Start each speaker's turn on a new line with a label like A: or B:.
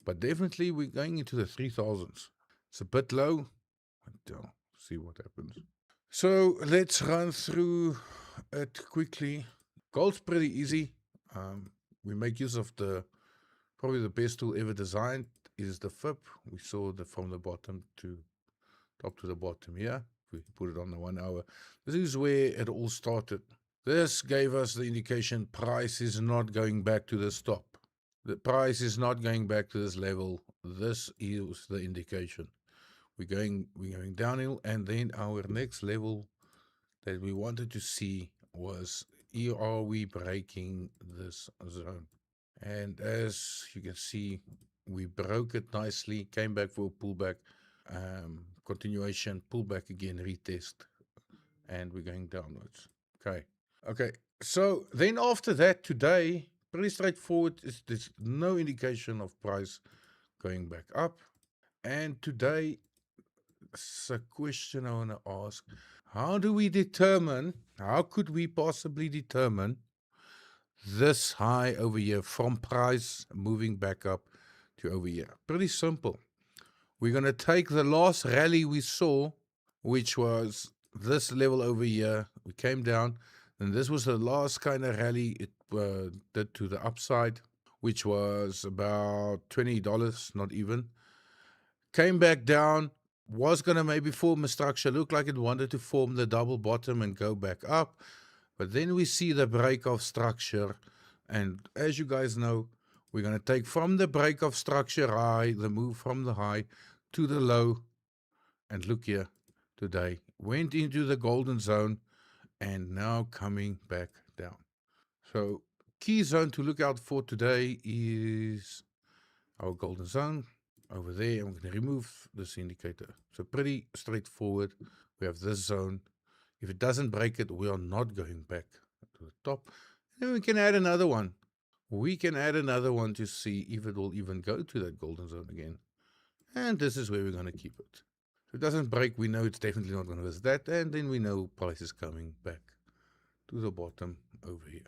A: but definitely we're going into the 3000s. It's a bit low, but see what happens. So let's run through it quickly. Gold's pretty easy. We make use of probably the best tool ever designed is the FIP. We saw from the bottom to top to the bottom here. We put it on the 1 hour. This is where it all started. This gave us the indication price is not going back to this top. The price is not going back to this level. This is the indication. We're going downhill, and then our next level that we wanted to see was, are we breaking this zone? And as you can see, we broke it nicely, came back for a pullback, continuation, pullback again, retest, and we're going downwards. Okay. So then after that, today, pretty straightforward. There's no indication of price going back up. And today, it's a question I want to ask. How could we possibly determine this high over here from price moving back up to over here? Pretty simple. We're going to take the last rally we saw, which was this level over here. We came down, and this was the last kind of rally it did to the upside, which was about $20, not even. Came back down, was going to maybe form a structure, looked like it wanted to form the double bottom and go back up. But then we see the break of structure. And as you guys know, we're going to take from the break of structure high, the move from the high to the low. And look here, today went into the golden zone and now coming back down. So key zone to look out for today is our golden zone over there. I'm going to remove this indicator. So pretty straightforward. We have this zone. If it doesn't break it, we are not going back to the top. And then we can add another one. We can add another one to see if it will even go to that golden zone again. And this is where we're going to keep it. If it doesn't break, we know it's definitely not going to visit that. And then we know price is coming back to the bottom over here.